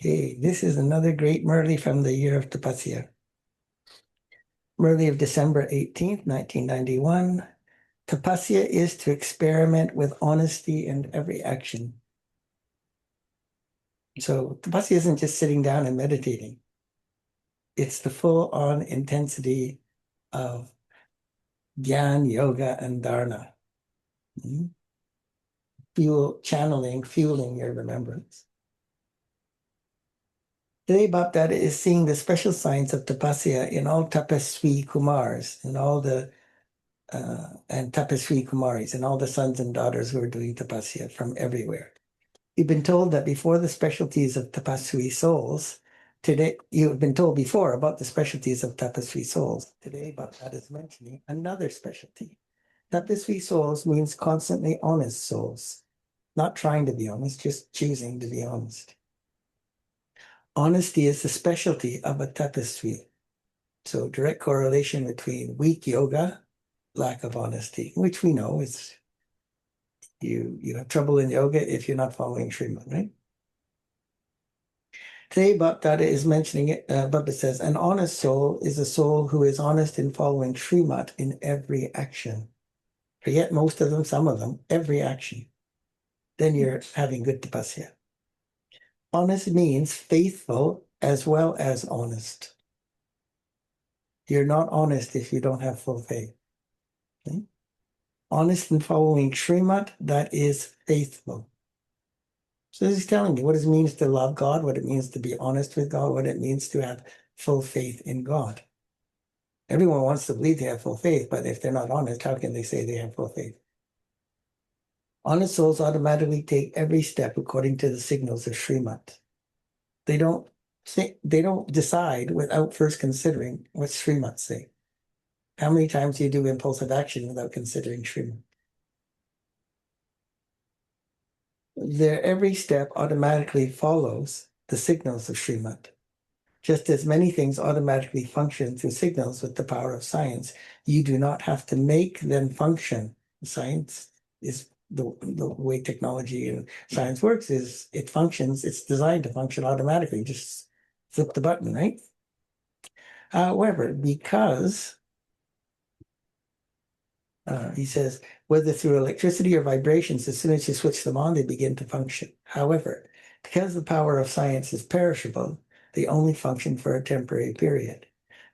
Okay, this is another great Murli from the year of Tapasya. Murli of December 18th, 1991. Tapasya is to experiment with honesty in every action. So Tapasya isn't just sitting down and meditating. It's the full-on intensity of Gyan, Yoga, and Dharana. Fueling your remembrance. Today, Bapdada is seeing the special signs of Tapasya in all Tapaswi Kumars, and Tapaswi Kumaris, and all the sons and daughters who are doing Tapasya from everywhere. You've been told that before the specialties of Tapaswi souls, today, you've been told before about the specialties of Tapaswi souls. Today, Bapdada is mentioning another specialty. Tapaswi souls means constantly honest souls, not trying to be honest, just choosing to be honest. Honesty is the specialty of a tapasvi. So direct correlation between weak yoga, lack of honesty, which we know is you have trouble in yoga if you're not following Srimad, right? Today, Bapdada is mentioning it. Baba says, an honest soul is a soul who is honest in following Srimad in every action. Forget most of them, some of them, every action. Then you're having good tapasya. Honest means faithful as well as honest. You're not honest if you don't have full faith. Okay? Honest in following Srimad, that is faithful. So this is telling me what it means to love God, what it means to be honest with God, what it means to have full faith in God. Everyone wants to believe they have full faith, but if they're not honest, how can they say they have full faith? Honest souls automatically take every step according to the signals of Srimad. They don't decide without first considering what Srimad say. How many times do you do impulsive action without considering Srimad? Their every step automatically follows the signals of Srimad. Just as many things automatically function through signals with the power of science, you do not have to make them function. Science is the way technology and science works is it functions, it's designed to function automatically. Just flip the button, right? However, because he says, whether through electricity or vibrations, as soon as you switch them on, they begin to function. However, because the power of science is perishable, they only function for a temporary period.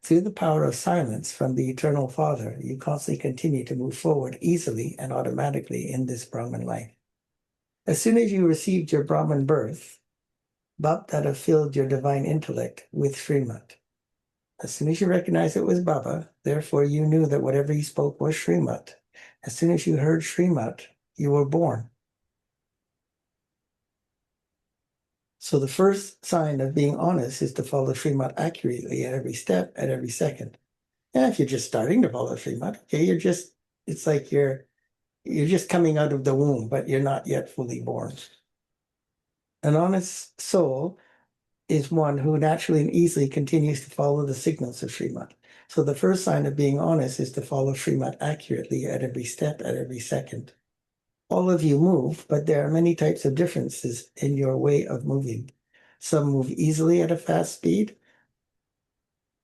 Through the power of silence from the Eternal Father, you constantly continue to move forward easily and automatically in this Brahman life. As soon as you received your Brahman birth, Bapdada filled your divine intellect with Srimad. As soon as you recognized it was Baba, therefore you knew that whatever he spoke was Srimad. As soon as you heard Srimad, you were born. So the first sign of being honest is to follow Srimad accurately at every step, at every second. And if you're just starting to follow Srimad, okay, it's like you're just coming out of the womb, but you're not yet fully born. An honest soul is one who naturally and easily continues to follow the signals of Srimad. So the first sign of being honest is to follow Srimad accurately at every step, at every second. All of you move, but there are many types of differences in your way of moving. Some move easily at a fast speed.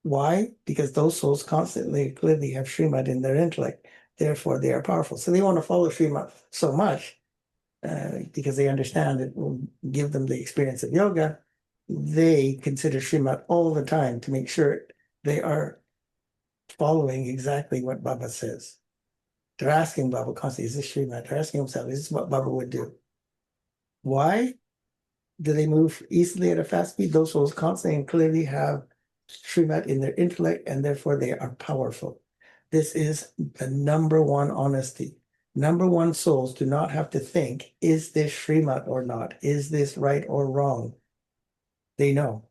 Why? Because those souls constantly, clearly have Srimad in their intellect. Therefore, they are powerful. So they want to follow Srimad so much because they understand it will give them the experience of yoga. They consider Srimad all the time to make sure they are following exactly what Baba says. They're asking Baba constantly, is this Srimad? They're asking themselves, is this what Baba would do? Why do they move easily at a fast speed? Those souls constantly and clearly have Srimad in their intellect, and therefore they are powerful. This is the number one honesty. Number one souls do not have to think, is this Srimad or not? Is this right or wrong? They know.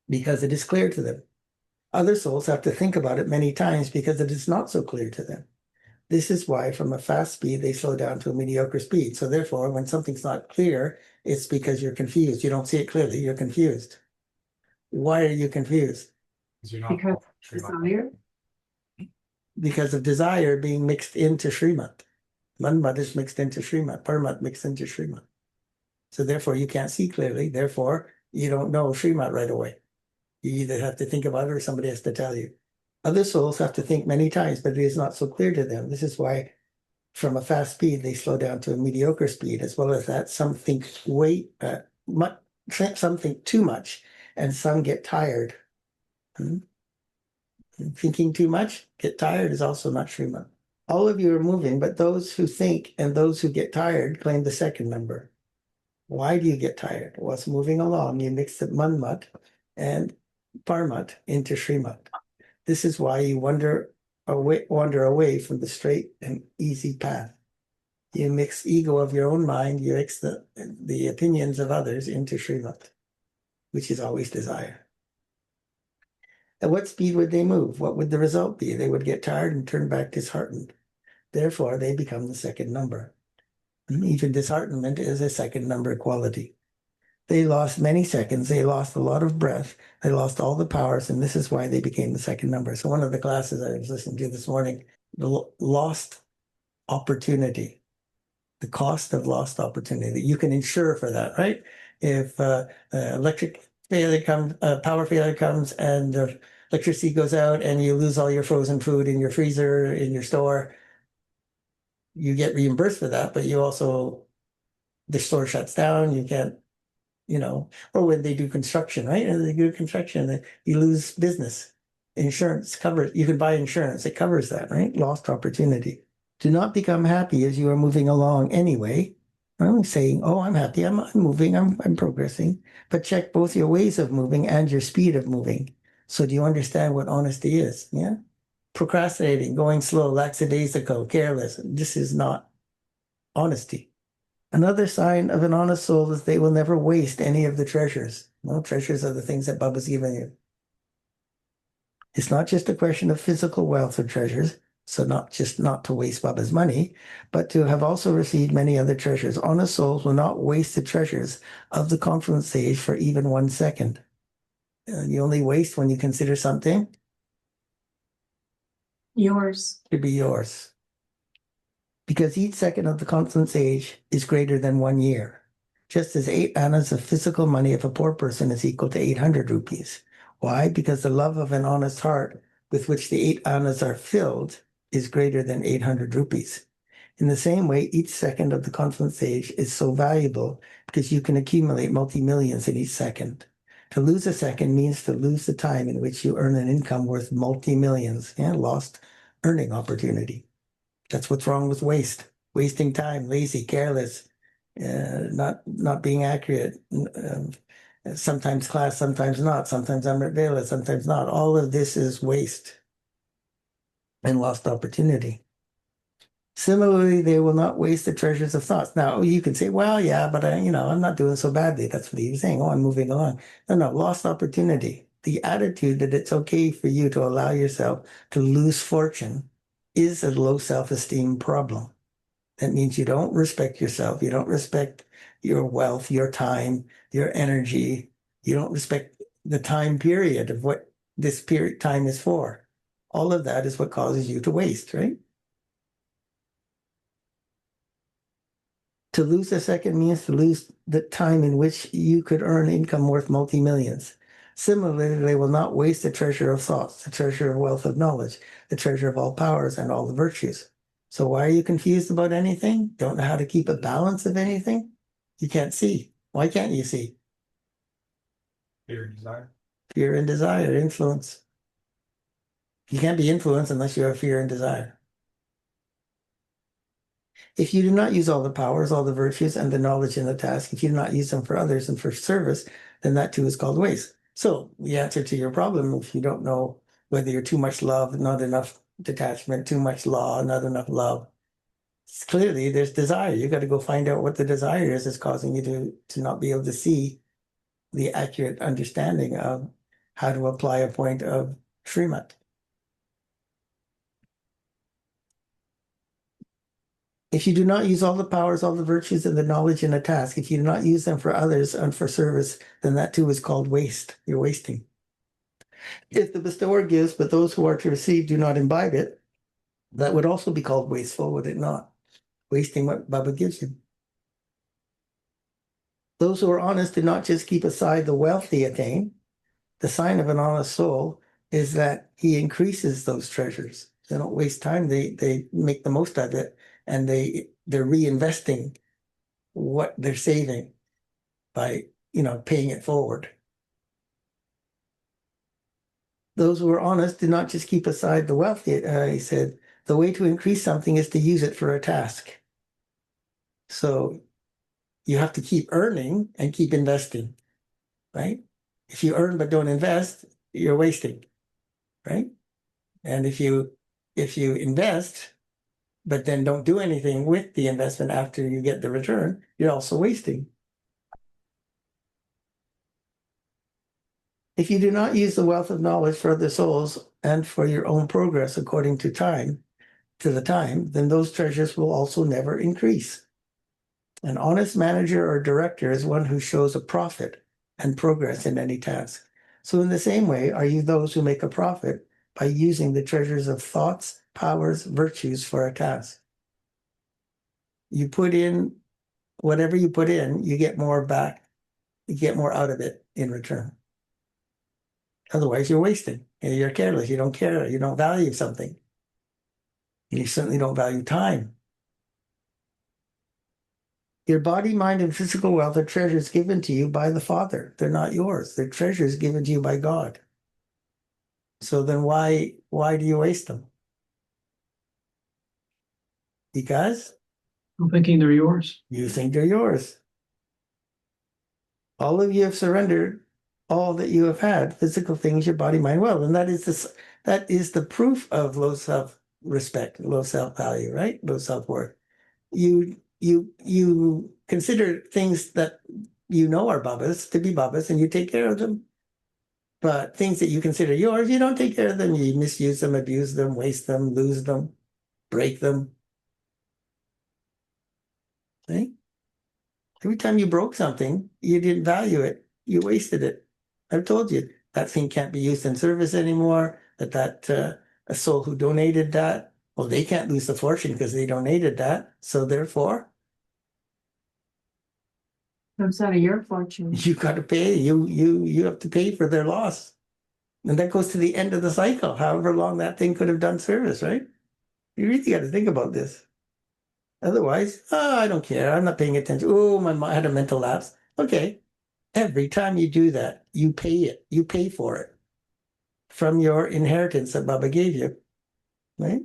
Because it is clear to them. Other souls have to think about it many times because it is not so clear to them. This is why from a fast speed, they slow down to a mediocre speed. So therefore, when something's not clear, it's because you're confused. You don't see it clearly, you're confused. Why are you confused? Because desire? Because of desire being mixed into Srimad. Manmad is mixed into Srimad. Paramat mixed into Srimad. So therefore you can't see clearly. Therefore, you don't know Srimad right away. You either have to think about it or somebody has to tell you. Other souls have to think many times, but it is not so clear to them. This is why from a fast speed, they slow down to a mediocre speed. As well as that, some think much, some think too much, and some get tired. Thinking too much, get tired is also not Srimad. All of you are moving, but those who think and those who get tired claim the second number. Why do you get tired? Whilst moving along, you mix the Manmat and Parmat into Srimad. This is why you wander away from the straight and easy path. You mix ego of your own mind, you mix the opinions of others into Srimad, which is always desire. At what speed would they move? What would the result be? They would get tired and turn back disheartened. Therefore, they become the second number. Even disheartenment is a second number quality. They lost many seconds. They lost a lot of breath. They lost all the powers, and this is why they became the second number. So one of the classes I was listening to this morning, the lost opportunity, the cost of lost opportunity. You can insure for that, right? If electric failure comes, power failure comes, and the electricity goes out, and you lose all your frozen food in your freezer, in your store, you get reimbursed for that, but you also, the store shuts down, you can't, or when they do construction, right? And they do construction, you lose business. Insurance covers, you can buy insurance, it covers that, right? Lost opportunity. Do not become happy as you are moving along anyway. I'm saying, oh, I'm happy, I'm moving, I'm progressing, but check both your ways of moving and your speed of moving. So do you understand what honesty is? Yeah. Procrastinating, going slow, lackadaisical, careless. This is not honesty. Another sign of an honest soul is they will never waste any of the treasures. No, treasures are the things that Baba's given you. It's not just a question of physical wealth or treasures, so not to waste Baba's money, but to have also received many other treasures. Honest souls will not waste the treasures of the confluence stage for even 1 second. You only waste when you consider something Yours. to be yours. Because each second of the confluence age is greater than 1 year. Just as 8 annas of physical money of a poor person is equal to 800 rupees. Why? Because the love of an honest heart with which the 8 annas are filled is greater than 800 rupees. In the same way, each second of the confluence age is so valuable because you can accumulate multi-millions in each second. To lose a second means to lose the time in which you earn an income worth multi-millions. Yeah, lost earning opportunity. That's what's wrong with waste. Wasting time, lazy, careless, not being accurate. Sometimes class, sometimes not. Sometimes I'm available, sometimes not. All of this is waste and lost opportunity. Similarly, they will not waste the treasures of thoughts. Now, you can say, well, yeah, but I'm not doing so badly. That's what he's saying. Oh, I'm moving along. No, lost opportunity. The attitude that it's okay for you to allow yourself to lose fortune is a low self-esteem problem. That means you don't respect yourself. You don't respect your wealth, your time, your energy. You don't respect the time period of what this period time is for. All of that is what causes you to waste, right? To lose a second means to lose the time in which you could earn income worth multi-millions. Similarly, they will not waste the treasure of thoughts, the treasure of wealth of knowledge, the treasure of all powers and all the virtues. So why are you confused about anything? Don't know how to keep a balance of anything? You can't see. Why can't you see? Fear and desire. Fear and desire, influence. You can't be influenced unless you have fear and desire. If you do not use all the powers, all the virtues, and the knowledge in the task, if you do not use them for others and for service, then that too is called waste. So the answer to your problem, if you don't know whether you're too much love, not enough detachment, too much law, not enough love, clearly there's desire. You got to go find out what the desire is that's causing you to not be able to see the accurate understanding of how to apply a point of Srimad. If you do not use all the powers, all the virtues, and the knowledge in a task, if you do not use them for others and for service, then that too is called waste. You're wasting. If the bestower gives, but those who are to receive do not imbibe it, that would also be called wasteful, would it not? Wasting what Baba gives you. Those who are honest do not just keep aside the wealth they attain. The sign of an honest soul is that he increases those treasures. They don't waste time. They make the most of it, and they're reinvesting what they're saving by paying it forward. Those who are honest do not just keep aside the wealth. He said the way to increase something is to use it for a task. So you have to keep earning and keep investing, right? If you earn but don't invest, you're wasting, right? And if you invest but then don't do anything with the investment after you get the return, you're also wasting. If you do not use the wealth of knowledge for other souls and for your own progress according to the time, then those treasures will also never increase. An honest manager or director is one who shows a profit and progress in any task. So in the same way, are you those who make a profit by using the treasures of thoughts, powers, virtues for a task? You put in whatever you put in, you get more back, you get more out of it in return. Otherwise, you're wasting. You're careless. You don't care. You don't value something. And you certainly don't value time. Your body, mind, and physical wealth are treasures given to you by the Father. They're not yours. They're treasures given to you by God. So then why do you waste them? Because I'm thinking they're yours. you think they're yours. All of you have surrendered all that you have had, physical things, your body, mind, wealth. And that is the proof of low self-respect, low self-value, right? Low self-worth. You consider things that are Baba's to be Baba's, and you take care of them. But things that you consider yours, you don't take care of them. You misuse them, abuse them, waste them, lose them, break them. Right? Every time you broke something, you didn't value it. You wasted it. I've told you that thing can't be used in service anymore. A soul who donated that, well, they can't lose the fortune because they donated that. So therefore, comes out of your fortune. you got to pay. You have to pay for their loss, and that goes to the end of the cycle. However long that thing could have done service, right? You really got to think about this. Otherwise, I don't care. I'm not paying attention. Oh, I had a mental lapse. Okay. Every time you do that, you pay it. You pay for it from your inheritance that Baba gave you, right?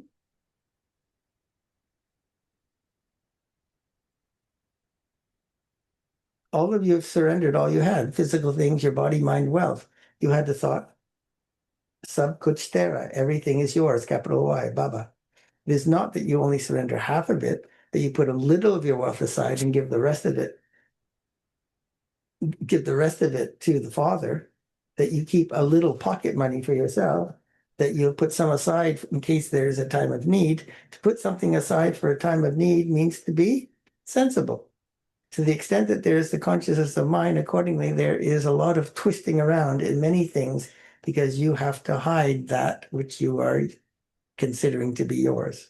All of you have surrendered all you had, physical things, your body, mind, wealth. You had the thought, sab kuch tera, everything is yours, capital Y, Baba. It is not that you only surrender half of it, that you put a little of your wealth aside and give the rest of it to the Father, that you keep a little pocket money for yourself, that you put some aside in case there is a time of need. To put something aside for a time of need means to be sensible. To the extent that there is the consciousness of mind, accordingly, there is a lot of twisting around in many things because you have to hide that which you are considering to be yours.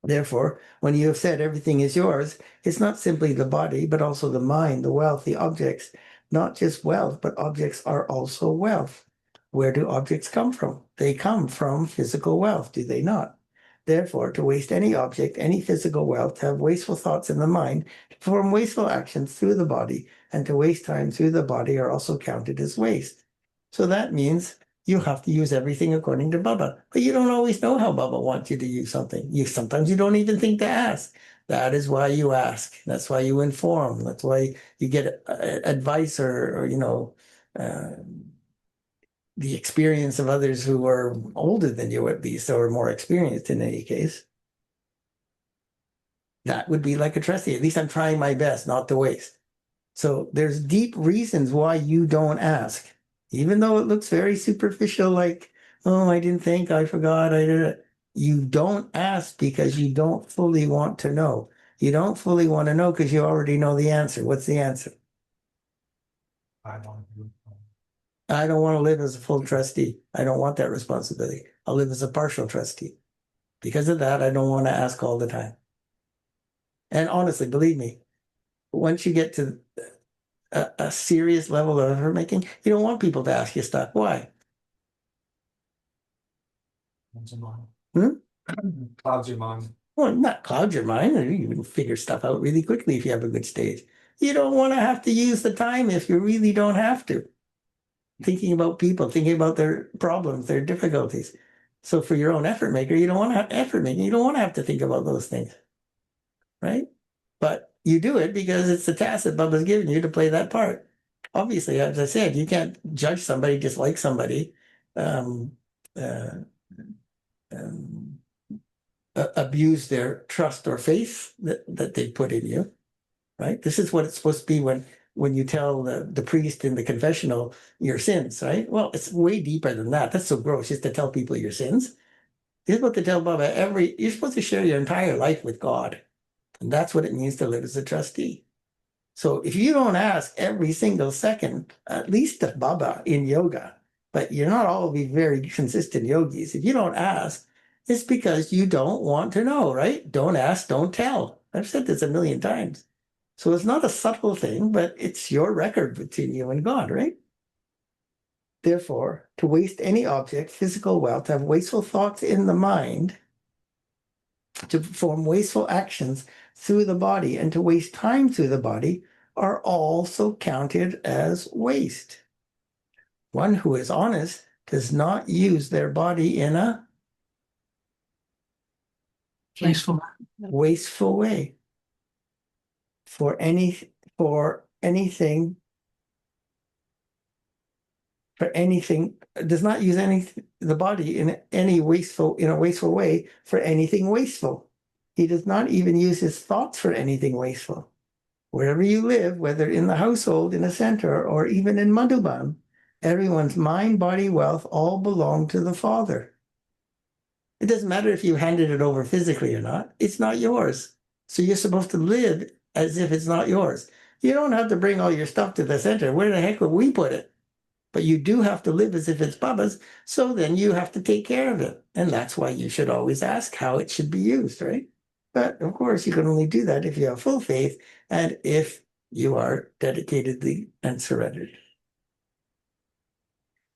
Therefore, when you have said everything is yours, it's not simply the body, but also the mind, the wealth, the objects. Not just wealth, but objects are also wealth. Where do objects come from? They come from physical wealth, do they not? Therefore, to waste any object, any physical wealth, to have wasteful thoughts in the mind, to perform wasteful actions through the body, and to waste time through the body are also counted as waste. So that means you have to use everything according to Baba. But you don't always know how Baba wants you to use something. Sometimes you don't even think to ask. That is why you ask. That's why you inform. That's why you get advice or the experience of others who are older than you, at least, or more experienced in any case. That would be like a trustee. At least I'm trying my best not to waste. So there's deep reasons why you don't ask. Even though it looks very superficial, like, oh, I didn't think, I forgot, I did it. You don't ask because you don't fully want to know. You don't fully want to know because you already know the answer. What's the answer? I don't do it. I don't want to live as a full trustee. I don't want that responsibility. I'll live as a partial trustee. Because of that, I don't want to ask all the time. And honestly, believe me, once you get to a serious level of effort making, you don't want people to ask you stuff. Why? Clouds your mind. Hmm? Clouds your mind. Well, not cloud your mind. You can figure stuff out really quickly if you have a good stage. You don't want to have to use the time if you really don't have to. Thinking about people, thinking about their problems, their difficulties. So for your own effort maker, you don't want to have effort making. You don't want to have to think about those things, right? But you do it because it's the task that Bubba's given you to play that part. Obviously, as I said, you can't judge somebody, dislike somebody, um, uh, um, abuse their trust or faith that they put in you, right? This is what it's supposed to be when you tell the priest in the confessional your sins, right? Well, it's way deeper than that. That's so gross, just to tell people your sins. You're supposed to tell Bubba you're supposed to share your entire life with God. And that's what it means to live as a trustee. So if you don't ask every single second, at least to Baba in yoga, but you're not all be very consistent yogis. If you don't ask, it's because you don't want to know, right? Don't ask, don't tell. I've said this a million times. So it's not a subtle thing, but it's your record between you and God, right? Therefore, to waste any object, physical wealth, to have wasteful thoughts in the mind, to perform wasteful actions through the body, and to waste time through the body are also counted as waste. One who is honest does not use their body in a Wasteful. wasteful way for anything does not use the body in a wasteful way for anything wasteful. He does not even use his thoughts for anything wasteful. Wherever you live, whether in the household, in a center, or even in Madhuban, everyone's mind, body, wealth all belong to the Father. It doesn't matter if you handed it over physically or not. It's not yours. So you're supposed to live as if it's not yours. You don't have to bring all your stuff to the center. Where the heck would we put it? But you do have to live as if it's Baba's. So then you have to take care of it. And that's why you should always ask how it should be used, right? But of course, you can only do that if you have full faith and if you are dedicatedly and surrendered.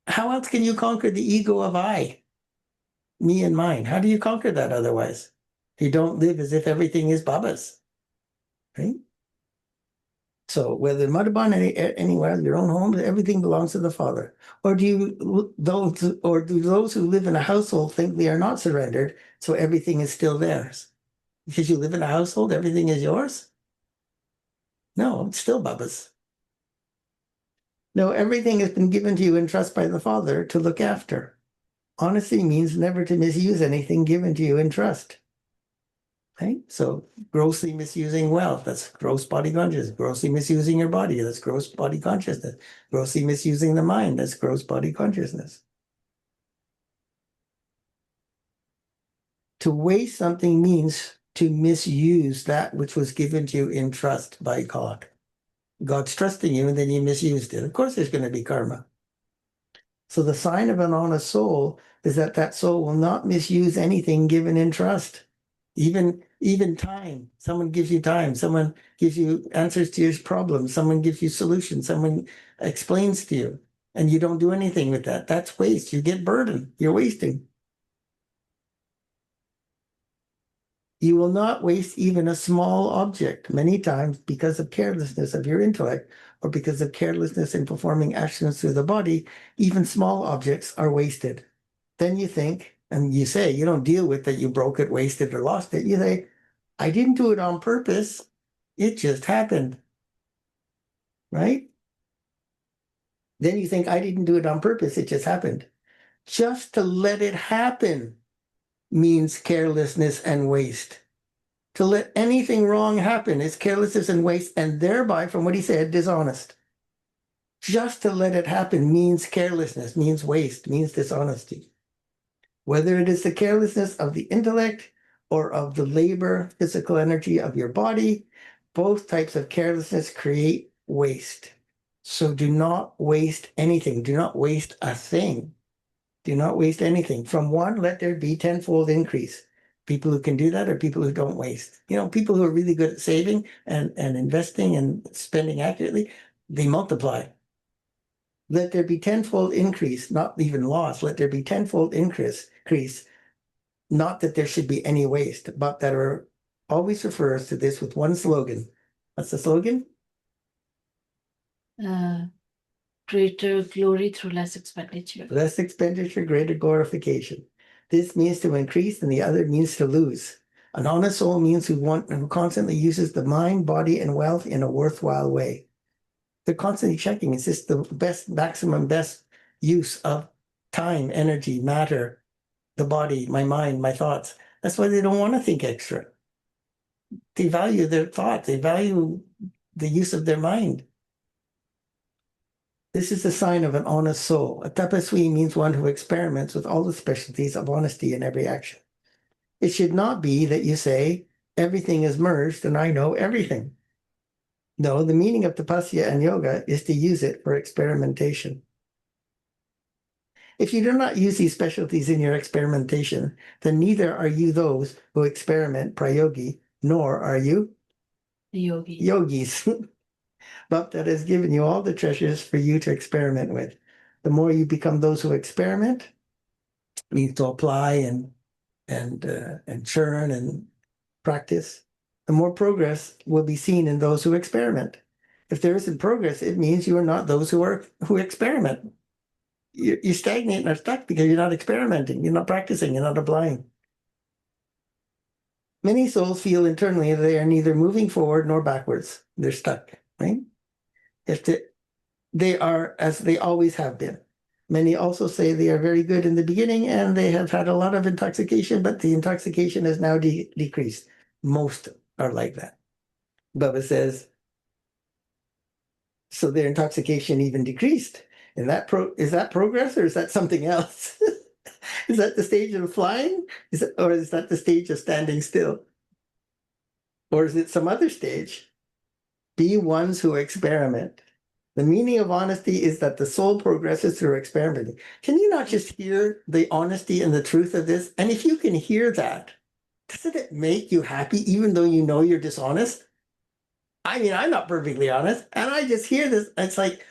How else can you conquer the ego of I, me and mine? How do you conquer that otherwise? You don't live as if everything is Baba's, right? So whether Madhuban anywhere, your own home, everything belongs to the Father. Or do those who live in a household think they are not surrendered, so everything is still theirs? Because you live in a household, everything is yours? No, it's still Baba's. No, everything has been given to you in trust by the Father to look after. Honesty means never to misuse anything given to you in trust. Right? So grossly misusing wealth, that's gross body consciousness. Grossly misusing your body, that's gross body consciousness. Grossly misusing the mind, that's gross body consciousness. To waste something means to misuse that which was given to you in trust by God. God's trusting you and then you misused it. Of course, there's going to be karma. So the sign of an honest soul is that soul will not misuse anything given in trust. Even time. Someone gives you time. Someone gives you answers to your problems. Someone gives you solutions. Someone explains to you, and you don't do anything with that. That's waste. You get burdened. You're wasting. You will not waste even a small object many times because of carelessness of your intellect or because of carelessness in performing actions through the body. Even small objects are wasted. Then you think, and you say, you don't deal with that you broke it, wasted, or lost it. You say, I didn't do it on purpose. It just happened. Right? Then you think, I didn't do it on purpose. It just happened. Just to let it happen means carelessness and waste. To let anything wrong happen is carelessness and waste, and thereby, from what he said, dishonest. Just to let it happen means carelessness, means waste, means dishonesty. Whether it is the carelessness of the intellect or of the labor, physical energy of your body, both types of carelessness create waste. So do not waste anything. Do not waste a thing. Do not waste anything. From one, let there be tenfold increase. People who can do that are people who don't waste. People who are really good at saving and investing and spending accurately, they multiply. Let there be tenfold increase, not even loss. Let there be tenfold increase, not that there should be any waste, but that are always refers to this with one slogan. What's the slogan? Greater glory through less expenditure. Less expenditure, greater glorification. This means to increase, and the other means to lose. An honest soul means who constantly uses the mind, body, and wealth in a worthwhile way. They're constantly checking, is this the maximum best use of time, energy, matter, the body, my mind, my thoughts? That's why they don't want to think extra. They value their thought. They value the use of their mind. This is a sign of an honest soul. A tapaswi means one who experiments with all the specialties of honesty in every action. It should not be that you say, everything is merged and I know everything. No, the meaning of tapasya and yoga is to use it for experimentation. If you do not use these specialties in your experimentation, then neither are you those who experiment prayogi, nor are you The yogi. yogis. But that has given you all the treasures for you to experiment with. The more you become those who experiment, means to apply and churn and practice, the more progress will be seen in those who experiment. If there isn't progress, it means you are not those who experiment. You stagnate and are stuck because you're not experimenting, you're not practicing, you're not applying. Many souls feel internally that they are neither moving forward nor backwards. They're stuck, right? They are as they always have been. Many also say they are very good in the beginning and they have had a lot of intoxication, but the intoxication has now decreased. Most are like that. Baba says, so their intoxication even decreased. And is that progress or is that something else? Is that the stage of flying? Or is that the stage of standing still? Or is it some other stage? Be ones who experiment. The meaning of honesty is that the soul progresses through experimenting. Can you not just hear the honesty and the truth of this? And if you can hear that, doesn't it make you happy even though you know you're dishonest? I mean, I'm not perfectly honest, and I just hear this. It's like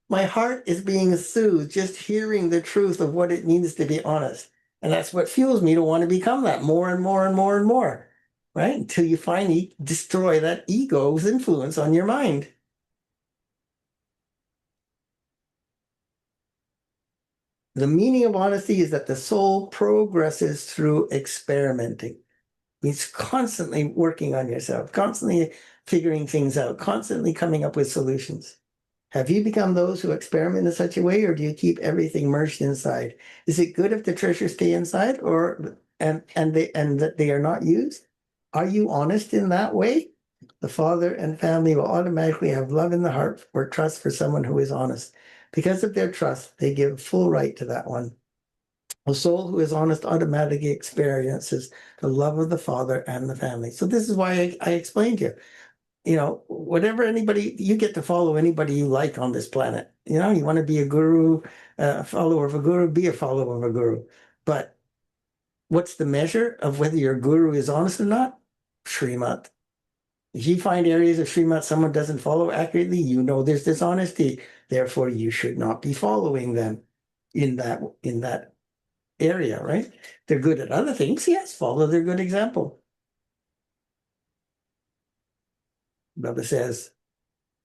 my heart is being soothed just hearing the truth of what it means to be honest. And that's what fuels me to want to become that more and more and more and more, right? Until you finally destroy that ego's influence on your mind. The meaning of honesty is that the soul progresses through experimenting. Means constantly working on yourself, constantly figuring things out, constantly coming up with solutions. Have you become those who experiment in such a way, or do you keep everything merged inside? Is it good if the treasures stay inside, and that they are not used? Are you honest in that way? The father and family will automatically have love in the heart or trust for someone who is honest. Because of their trust, they give full right to that one. A soul who is honest automatically experiences the love of the father and the family. So this is why I explained to you, whatever anybody, you get to follow anybody you like on this planet. You want to be a guru, a follower of a guru, be a follower of a guru. But what's the measure of whether your guru is honest or not? Srimat. If you find areas of Srimat someone doesn't follow accurately, there's dishonesty. Therefore, you should not be following them in that area, right? They're good at other things. Yes, follow their good example. Baba says,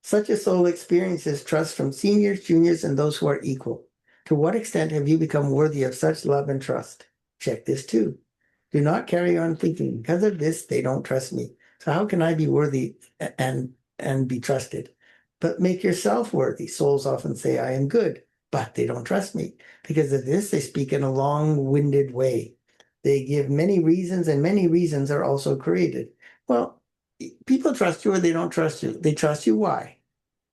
such a soul experiences trust from seniors, juniors, and those who are equal. To what extent have you become worthy of such love and trust? Check this too. Do not carry on thinking, because of this, they don't trust me. So how can I be worthy and be trusted? But make yourself worthy. Souls often say, I am good, but they don't trust me. Because of this, they speak in a long-winded way. They give many reasons, and many reasons are also created. Well, people trust you or they don't trust you. They trust you. Why?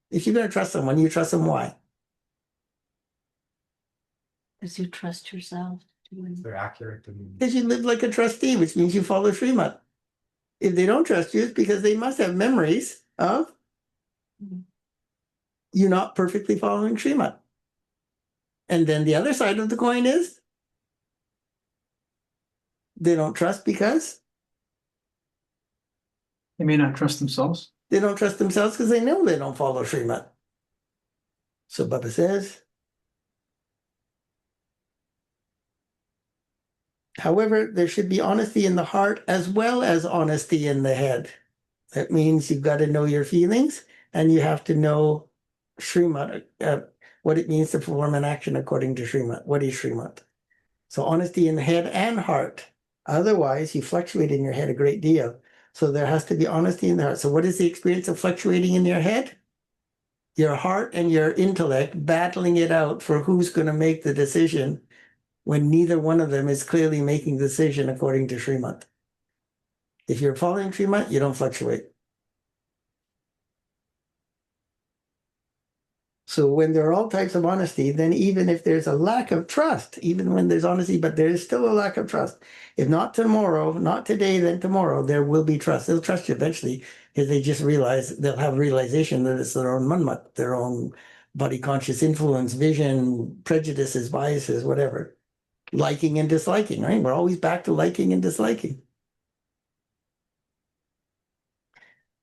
If you're going to trust someone, you trust them. Why? Because you trust yourself. They're accurate to me. Because you live like a trustee, which means you follow Srimat. If they don't trust you, it's because they must have memories of you not perfectly following Srimat. And then the other side of the coin is they don't trust because They may not trust themselves. they don't trust themselves because they know they don't follow Srimat. So Baba says, however, there should be honesty in the heart as well as honesty in the head. That means you've got to know your feelings and you have to know Srimad, what it means to perform an action according to Srimad. What is Srimad? So honesty in the head and heart. Otherwise, you fluctuate in your head a great deal. So there has to be honesty in the heart. So what is the experience of fluctuating in your head? Your heart and your intellect battling it out for who's going to make the decision when neither one of them is clearly making the decision according to Srimad. If you're following Srimad, you don't fluctuate. So when there are all types of honesty, then even if there's a lack of trust, even when there's honesty, but there is still a lack of trust. If not tomorrow, not today, then tomorrow, there will be trust. They'll trust you eventually because they just realize, they'll have realization that it's their own manmat, their own body conscious influence, vision, prejudices, biases, whatever. Liking and disliking, right? We're always back to liking and disliking.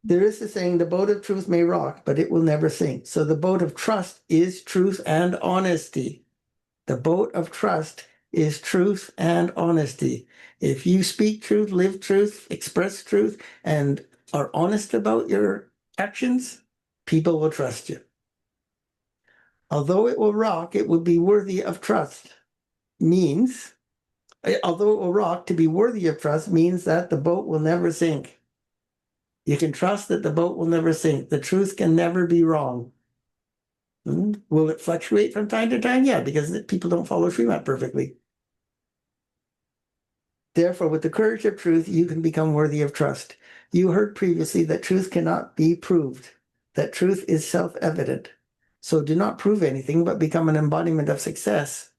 There is a saying, the boat of truth may rock, but it will never sink. So the boat of trust is truth and honesty. The boat of trust is truth and honesty. If you speak truth, live truth, express truth, and are honest about your actions, people will trust you. Although it will rock, it will be worthy of trust. Although it will rock, to be worthy of trust means that the boat will never sink. You can trust that the boat will never sink. The truth can never be wrong. Will it fluctuate from time to time? Yeah, because people don't follow Srimad perfectly. Therefore, with the courage of truth, you can become worthy of trust. You heard previously that truth cannot be proved, that truth is self-evident. So do not prove anything, but become an embodiment of success.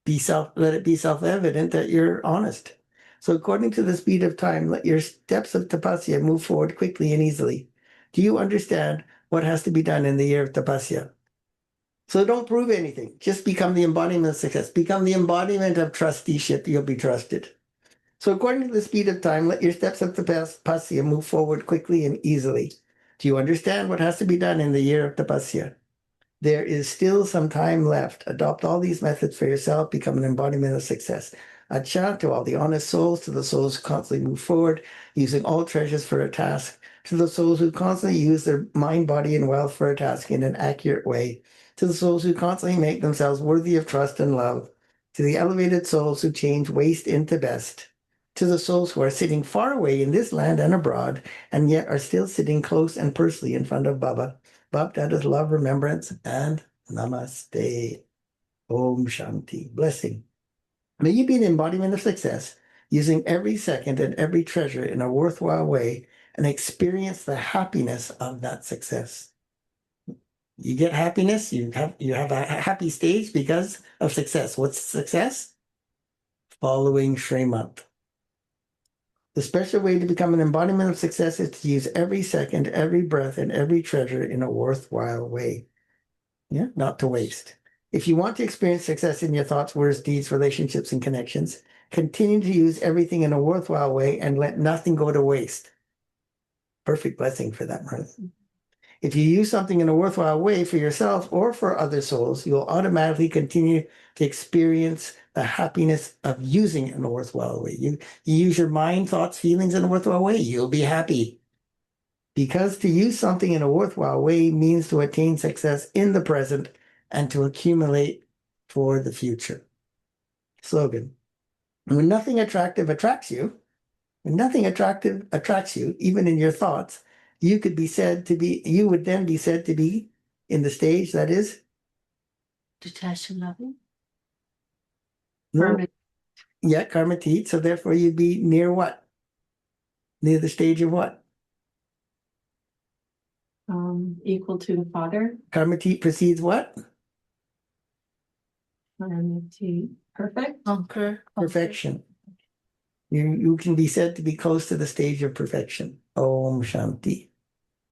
Let it be self-evident that you're honest. So according to the speed of time, let your steps of tapasya move forward quickly and easily. Do you understand what has to be done in the year of tapasya? So don't prove anything. Just become the embodiment of success. Become the embodiment of trusteeship. You'll be trusted. So according to the speed of time, let your steps of tapasya move forward quickly and easily. Do you understand what has to be done in the year of tapasya? There is still some time left. Adopt all these methods for yourself. Become an embodiment of success. Acha to all the honest souls, to the souls who constantly move forward, using all treasures for a task, to the souls who constantly use their mind, body, and wealth for a task in an accurate way, to the souls who constantly make themselves worthy of trust and love, to the elevated souls who change waste into best, to the souls who are sitting far away in this land and abroad, and yet are still sitting close and personally in front of Baba. Bhakti, love, remembrance, and namaste. Om Shanti. Blessing. May you be an embodiment of success, using every second and every treasure in a worthwhile way, and experience the happiness of that success. You get happiness, you have a happy stage because of success. What's success? Following Srimad. The special way to become an embodiment of success is to use every second, every breath, and every treasure in a worthwhile way. Yeah, not to waste. If you want to experience success in your thoughts, words, deeds, relationships, and connections, continue to use everything in a worthwhile way and let nothing go to waste. Perfect blessing for that, Murli. If you use something in a worthwhile way for yourself or for other souls, you'll automatically continue to experience the happiness of using it in a worthwhile way. You use your mind, thoughts, feelings in a worthwhile way, you'll be happy. Because to use something in a worthwhile way means to attain success in the present and to accumulate for the future. Slogan. When nothing attractive attracts you, when nothing attractive attracts you, even in your thoughts, you would then be said to be in the stage that is Detached and loving. no, yeah, karmatit. So therefore you'd be near what? Near the stage of what? Equal to the Father. Karmatit precedes what? Perfect. Conquer. Perfection. You can be said to be close to the stage of perfection. Om Shanti.